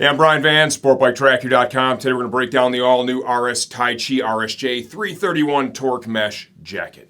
Hey, I'm Brian Van, SportbikeTracker.com. Today we're going to break down the all-new Taichi RSJ331 Torque Mesh Jacket.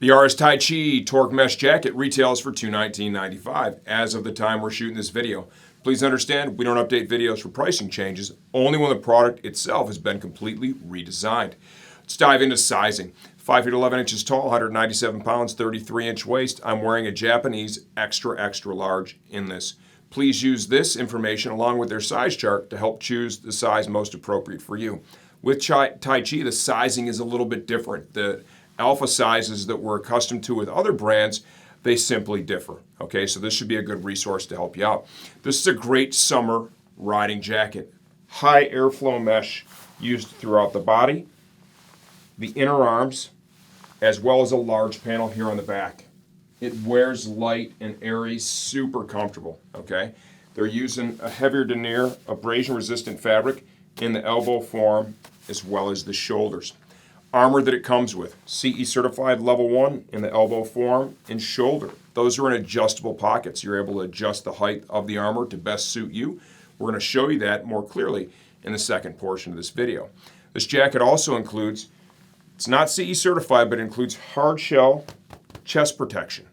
The Taichi Torque Mesh Jacket retails for $219.95 as of the time we're shooting this video. Please understand, we don't update videos for pricing changes, only when the product itself has been completely redesigned. Let's dive into sizing. 5 feet 11 inches tall, 197 pounds, 33-inch waist. I'm wearing a Japanese extra large in this. Please use this information along with their size chart to help choose the size most appropriate for you. With Taichi, the sizing is a little bit different. The alpha sizes that we're accustomed to with other brands, they simply differ. Okay, so this should be a good resource to help you out. This is a great summer riding jacket. High airflow mesh used throughout the body, the inner arms, as well as a large panel here on the back. It wears light and airy, super comfortable. Okay, they're using a heavier denier, abrasion-resistant fabric in the elbow form as well as the shoulders. Armor that it comes with, CE certified level 1 in the elbow form and shoulder. Those are in adjustable pockets. You're able to adjust the height of the armor to best suit you. We're going to show you that more clearly in the second portion of this video. This jacket also includes, it's not CE certified, but it includes Hardshell chest protection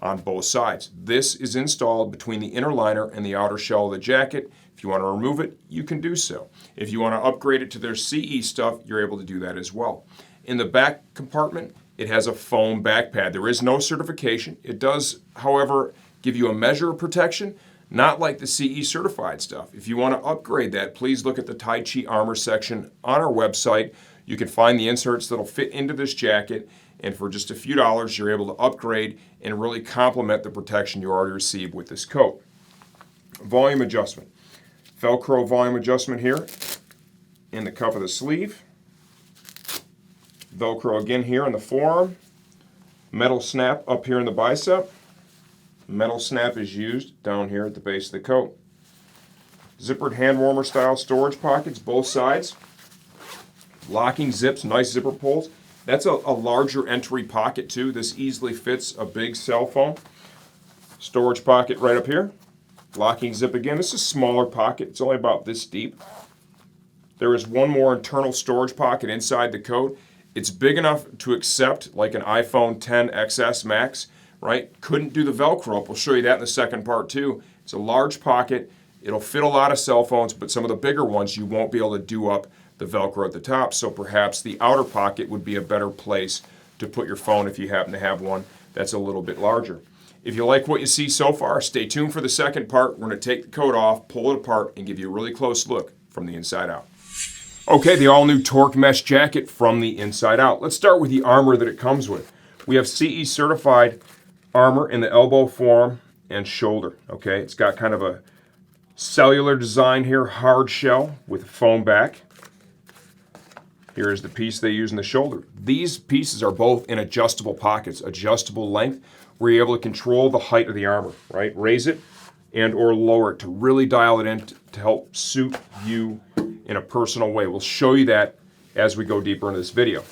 on both sides. This is installed between the inner liner and the outer shell of the jacket. If you want to remove it, you can do so. If you want to upgrade it to their CE stuff, you're able to do that as well. In the back compartment, it has a foam back pad. There is no certification. It does, however, give you a measure of protection, not like the CE certified stuff. If you want to upgrade that, please look at the Taichi Armor section on our website. You can find the inserts that'll fit into this jacket, and for just a few dollars, you're able to upgrade and really complement the protection you already received with this coat. Volume adjustment. Velcro volume adjustment here in the cuff of the sleeve. Velcro again here in the forearm. Metal snap up here in the bicep. Metal snap is used down here at the base of the coat. Zippered hand warmer style storage pockets, both sides. Locking zips, nice zipper pulls. That's a larger entry pocket too. This easily fits a big cell phone. Storage pocket right up here. Locking zip again. This is a smaller pocket. It's only about this deep. There is one more internal storage pocket inside the coat. It's big enough to accept like an iPhone X XS Max, right? Couldn't do the Velcro up. We'll show you that in the second part too. It's a large pocket. It'll fit a lot of cell phones, but some of the bigger ones you won't be able to do up the Velcro at the top. So perhaps the outer pocket would be a better place to put your phone if you happen to have one that's a little bit larger. If you like what you see so far, stay tuned for the second part. We're going to take the coat off, pull it apart, and give you a really close look from the inside out. Okay, the all-new Torque Mesh Jacket from the inside out. Let's start with the armor that it comes with. We have CE certified armor in the elbow form and shoulder. Okay, it's got kind of a cellular design here, hard shell with a foam back. Here is the piece they use in the shoulder. These pieces are both in adjustable pockets, adjustable length, where you're able to control the height of the armor, right? Raise it and or lower it to really dial it in to help suit you in a personal way. We'll show you that as we go deeper into this video.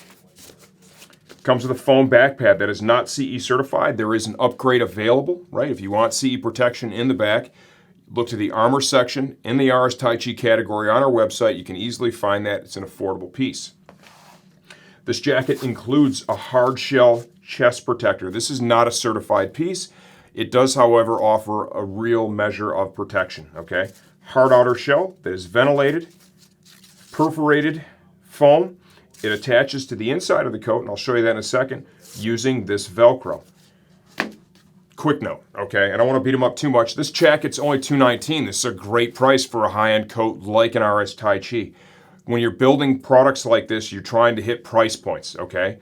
It comes with a foam back pad that is not CE certified. There is an upgrade available, right? If you want CE protection in the back, look to the armor section in the Taichi category on our website. You can easily find that. It's an affordable piece. This jacket includes a hard shell chest protector. This is not a certified piece. It does, however, offer a real measure of protection, okay? Hard outer shell that is ventilated, perforated foam. It attaches to the inside of the coat, and I'll show you that in a second, using this Velcro. Quick note, okay? I don't want to beat them up too much. This jacket's only $219. This is a great price for a high-end coat like an Taichi. When you're building products like this, you're trying to hit price points, okay?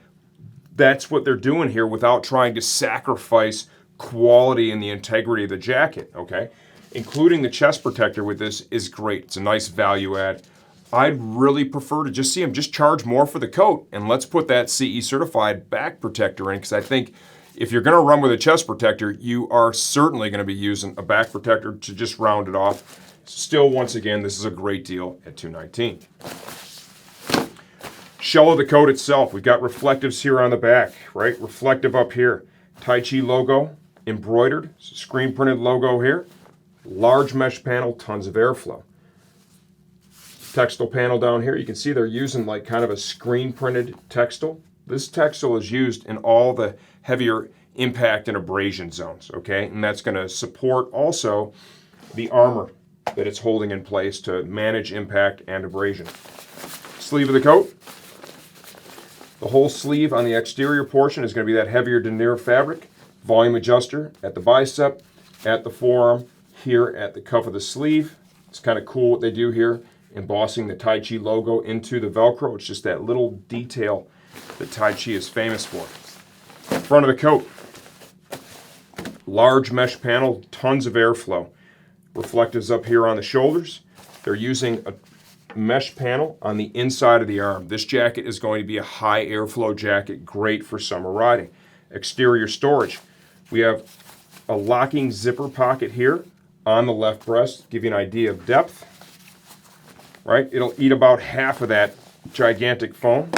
That's what they're doing here without trying to sacrifice quality and the integrity of the jacket, okay? Including the chest protector with this is great. It's a nice value add. I'd really prefer to just see them just charge more for the coat, and let's put that CE certified back protector in, because I think if you're going to run with a chest protector, you are certainly going to be using a back protector to just round it off. Still, once again, this is a great deal at $219. Shell of the coat itself, we've got reflectives here on the back, right? Reflective up here. Taichi logo, embroidered, screen printed logo here. Large mesh panel, tons of airflow. Textile panel down here, you can see they're using like kind of a screen printed textile. This textile is used in all the heavier impact and abrasion zones, okay? And that's going to support also the armor that it's holding in place to manage impact and abrasion. Sleeve of the coat. The whole sleeve on the exterior portion is going to be that heavier denier fabric. Volume adjuster at the bicep, at the forearm, here at the cuff of the sleeve. It's kind of cool what they do here, embossing the Taichi logo into the Velcro. It's just that little detail that Taichi is famous for. Front of the coat. Large mesh panel, tons of airflow. Reflectives up here on the shoulders. They're using a mesh panel on the inside of the arm. This jacket is going to be a high airflow jacket, great for summer riding. Exterior storage. We have a locking zipper pocket here on the left breast, give you an idea of depth. Right? It'll eat about half of that gigantic foam.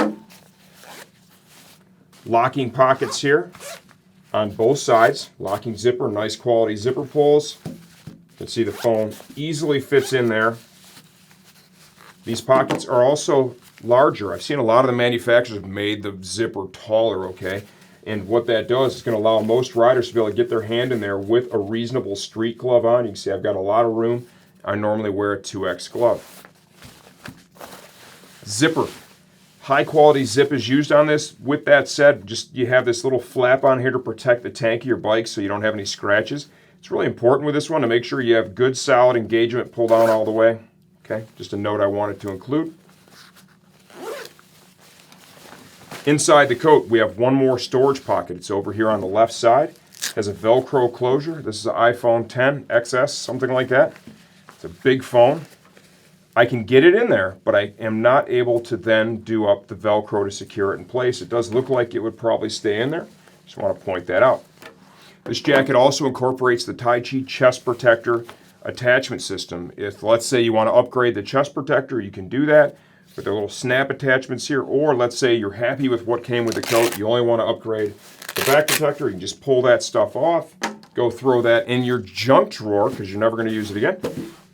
Locking pockets here on both sides. Locking zipper, nice quality zipper pulls. You can see the foam easily fits in there. These pockets are also larger. I've seen a lot of the manufacturers have made the zipper taller, okay? And what that does is going to allow most riders to be able to get their hand in there with a reasonable street glove on. You can see I've got a lot of room. I normally wear a 2X glove. Zipper. High quality zip is used on this. With that said, just you have this little flap on here to protect the tank of your bike so you don't have any scratches. It's really important with this one to make sure you have good solid engagement pulled down all the way. Okay, just a note I wanted to include. Inside the coat, we have one more storage pocket. It's over here on the left side. It has a Velcro closure. This is an iPhone 10 XS, something like that. It's a big phone. I can get it in there, but I am not able to then do up the Velcro to secure it in place. It does look like it would probably stay in there. Just want to point that out. This jacket also incorporates the Taichi chest protector attachment system. If, let's say, you want to upgrade the chest protector, you can do that with the little snap attachments here. Or let's say you're happy with what came with the coat, you only want to upgrade the back protector, you can just pull that stuff off, go throw that in your junk drawer because you're never going to use it again,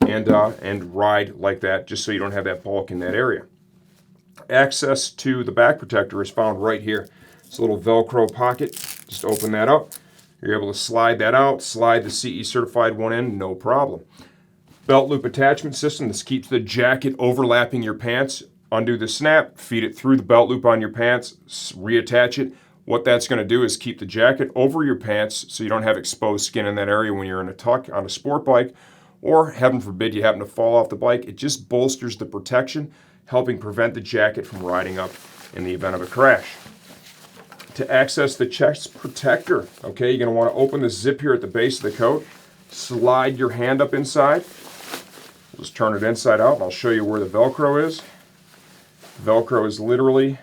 and ride like that just so you don't have that bulk in that area. Access to the back protector is found right here. It's a little Velcro pocket. Just open that up. You're able to slide that out, slide the CE certified one in, no problem. Belt loop attachment system. This keeps the jacket overlapping your pants. Undo the snap, feed it through the belt loop on your pants, reattach it. What that's going to do is keep the jacket over your pants so you don't have exposed skin in that area when you're in a tuck on a sport bike, or heaven forbid you happen to fall off the bike. It just bolsters the protection, helping prevent the jacket from riding up in the event of a crash. To access the chest protector, okay, you're going to want to open the zip here at the base of the coat, slide your hand up inside, just turn it inside out, and I'll show you where the Velcro is. Velcro is literally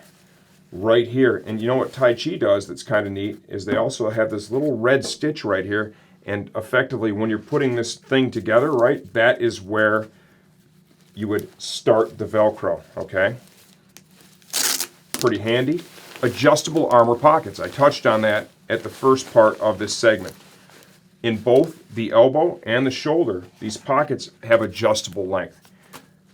right here. And you know what Taichi does that's kind of neat is they also have this little red stitch right here, and effectively when you're putting this thing together, right, that is where you would start the Velcro, okay? Pretty handy. Adjustable armor pockets. I touched on that at the first part of this segment. In both the elbow and the shoulder, these pockets have adjustable length.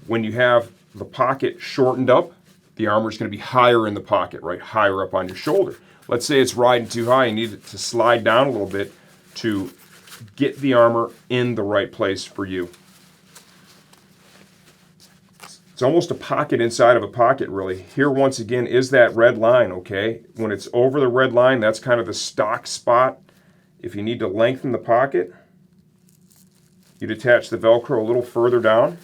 When you have the pocket shortened up, the armor is going to be higher in the pocket, right? Higher up on your shoulder. Let's say it's riding too high, you need it to slide down a little bit to get the armor in the right place for you. It's almost a pocket inside of a pocket, really. Here, once again, is that red line, okay? When it's over the red line, that's kind of the stock spot. If you need to lengthen the pocket, you'd attach the Velcro a little further down.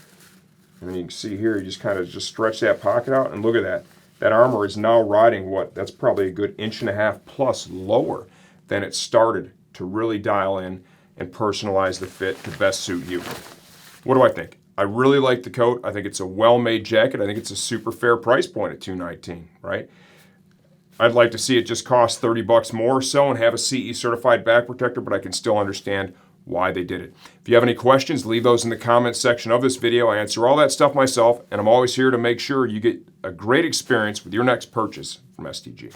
And then you can see here, you just kind of just stretch that pocket out, and look at that. That armor is now riding what? That's probably a good 1.5 inches plus lower than it started to really dial in and personalize the fit to best suit you. What do I think? I really like the coat. I think it's a well-made jacket. I think it's a super fair price point at $219, right? I'd like to see it just cost $30 more or so and have a CE certified back protector, but I can still understand why they did it. If you have any questions, leave those in the comments section of this video. I answer all that stuff myself, and I'm always here to make sure you get a great experience with your next purchase from STG.